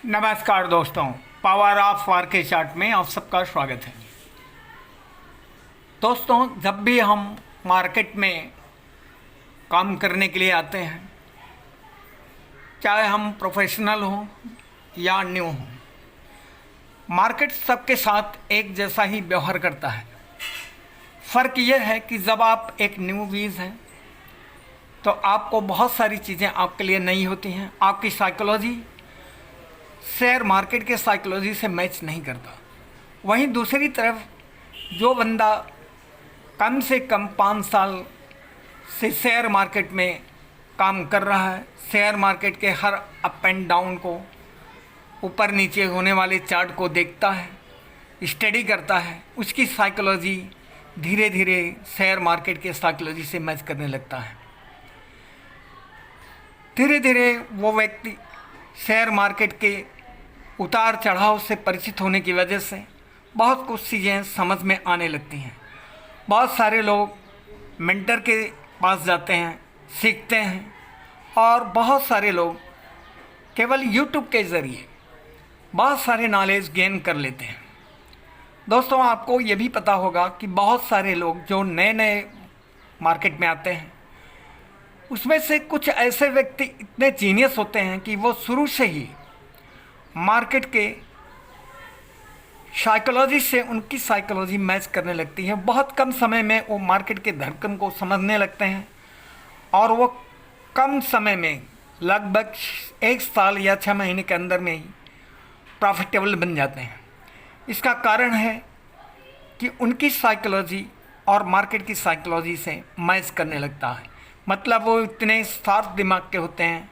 नमस्कार दोस्तों, power of war के चार्ट में आप सबका स्वागत है। दोस्तों, जब भी हम मार्केट में काम करने के लिए आते हैं, चाहे हम प्रोफेशनल हों या न्यू हों, मार्केट सबके साथ एक जैसा ही व्यवहार करता है। फ़र्क यह है कि जब आप एक न्यू बीज हैं तो आपको बहुत सारी चीज़ें आपके लिए नई होती हैं। आपकी साइकोलॉजी शेयर मार्केट के साइकोलॉजी से मैच नहीं करता। वहीं दूसरी तरफ जो बंदा कम से कम 5 साल से शेयर मार्केट में काम कर रहा है, शेयर मार्केट के हर अप एंड डाउन को, ऊपर नीचे होने वाले चार्ट को देखता है, स्टडी करता है, उसकी साइकोलॉजी धीरे धीरे शेयर मार्केट के साइकोलॉजी से मैच करने लगता है। धीरे धीरे वो व्यक्ति शेयर मार्केट के उतार चढ़ाव से परिचित होने की वजह से बहुत कुछ चीज़ें समझ में आने लगती हैं। बहुत सारे लोग मेंटर के पास जाते हैं, सीखते हैं, और बहुत सारे लोग केवल यूट्यूब के ज़रिए बहुत सारे नॉलेज गेन कर लेते हैं। दोस्तों, आपको ये भी पता होगा कि बहुत सारे लोग जो नए नए मार्केट में आते हैं, उसमें से कुछ ऐसे व्यक्ति इतने जीनियस होते हैं कि वो शुरू से ही मार्केट के साइकोलॉजी से उनकी साइकोलॉजी मैच करने लगती है। बहुत कम समय में वो मार्केट के धड़कन को समझने लगते हैं और वो कम समय में लगभग 1 साल या 6 महीने के अंदर में ही प्रॉफिटेबल बन जाते हैं। इसका कारण है कि उनकी साइकोलॉजी और मार्केट की साइकोलॉजी से मैच करने लगता है। मतलब वो इतने शार्प दिमाग के होते हैं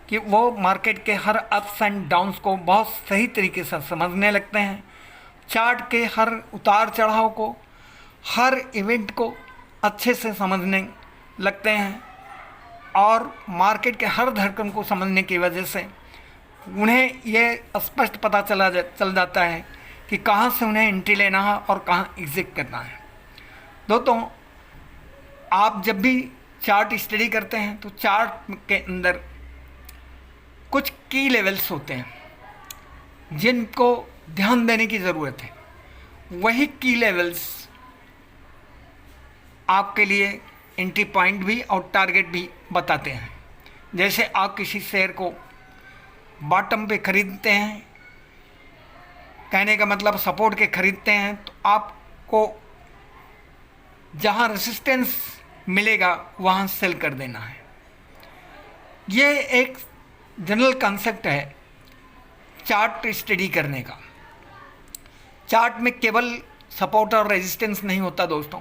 कि वो मार्केट के हर अप्स एंड डाउन्स को बहुत सही तरीके से समझने लगते हैं। चार्ट के हर उतार चढ़ाव को, हर इवेंट को अच्छे से समझने लगते हैं और मार्केट के हर धड़कन को समझने की वजह से उन्हें ये स्पष्ट पता चल जाता है कि कहाँ से उन्हें एंट्री लेना है और कहाँ एग्जिट करना है। दोस्तों, आप जब भी चार्ट स्टडी करते हैं तो चार्ट के अंदर कुछ की लेवल्स होते हैं जिनको ध्यान देने की ज़रूरत है। वही की लेवल्स आपके लिए एंट्री पॉइंट भी और टारगेट भी बताते हैं। जैसे आप किसी शेयर को बॉटम पे ख़रीदते हैं, कहने का मतलब सपोर्ट के ख़रीदते हैं, तो आपको जहाँ रेसिस्टेंस मिलेगा वहाँ सेल कर देना है। ये एक जनरल कॉन्सेप्ट है चार्ट स्टडी करने का। चार्ट में केवल सपोर्ट और रेजिस्टेंस नहीं होता दोस्तों,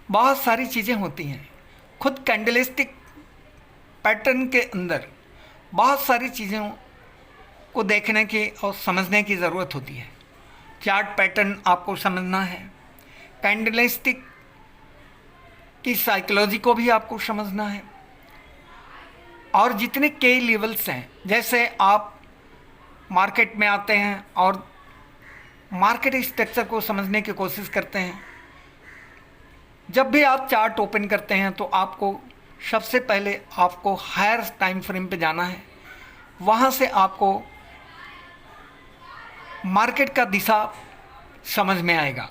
बहुत सारी चीज़ें होती हैं। खुद कैंडलस्टिक पैटर्न के अंदर बहुत सारी चीज़ों को देखने की और समझने की ज़रूरत होती है। चार्ट पैटर्न आपको समझना है, कैंडलस्टिक की साइकोलॉजी को भी आपको समझना है, और जितने के लेवल्स हैं, जैसे आप मार्केट में आते हैं और मार्केट स्ट्रक्चर को समझने की कोशिश करते हैं। जब भी आप चार्ट ओपन करते हैं तो आपको सबसे पहले आपको हायर टाइम फ्रेम पे जाना है। वहाँ से आपको मार्केट का दिशा समझ में आएगा।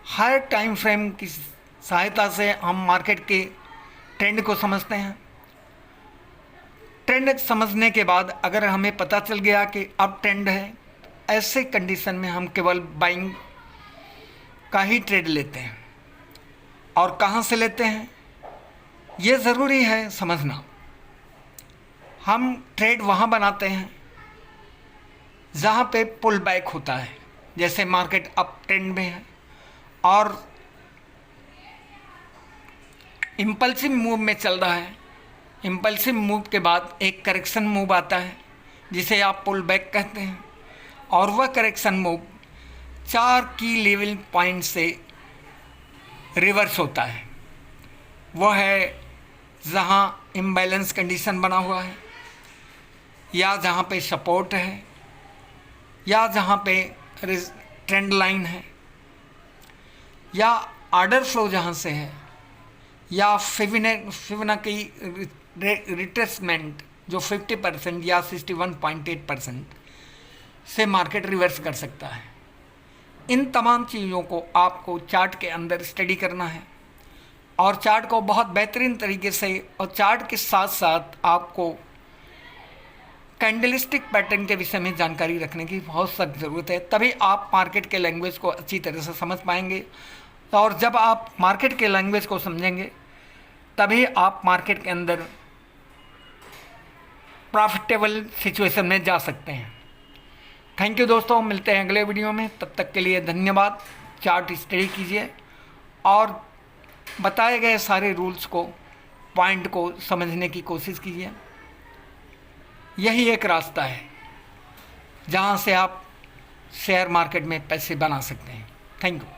हायर टाइम फ्रेम की सहायता से हम मार्केट के ट्रेंड को समझते हैं। ट्रेंड समझने के बाद अगर हमें पता चल गया कि अब ट्रेंड है, ऐसे कंडीशन में हम केवल बाइंग का ही ट्रेड लेते हैं। और कहाँ से लेते हैं ये ज़रूरी है समझना। हम ट्रेड वहाँ बनाते हैं जहाँ पे पुल बैक होता है, जैसे मार्केट अप ट्रेंड में है और इम्पल्सिव मूव में चल रहा है। इम्पल्सिव मूव के बाद एक करेक्शन मूव आता है जिसे आप पुल बैक कहते हैं, और वह करेक्शन मूव 4 की लेवल पॉइंट से रिवर्स होता है। वह है जहाँ इम्बैलेंस कंडीशन बना हुआ है, या जहाँ पे सपोर्ट है, या जहाँ पे ट्रेंड लाइन है, या ऑर्डर फ्लो जहाँ से है, या फिबोनाची रिट्रेसमेंट जो 50% या 61.8% से मार्केट रिवर्स कर सकता है। इन तमाम चीज़ों को आपको चार्ट के अंदर स्टडी करना है और चार्ट को बहुत बेहतरीन तरीके से, और चार्ट के साथ साथ आपको कैंडलिस्टिक पैटर्न के विषय में जानकारी रखने की बहुत सख्त ज़रूरत है। तभी आप मार्केट के लैंग्वेज को अच्छी तरह से समझ पाएंगे, और जब आप मार्केट के लैंग्वेज को समझेंगे तभी आप मार्केट के अंदर प्रॉफिटेबल सिचुएशन में जा सकते हैं। थैंक यू दोस्तों, मिलते हैं अगले वीडियो में। तब तक के लिए धन्यवाद। चार्ट स्टडी कीजिए और बताए गए सारे रूल्स को, पॉइंट को समझने की कोशिश कीजिए। यही एक रास्ता है जहां से आप शेयर मार्केट में पैसे बना सकते हैं। Thank you.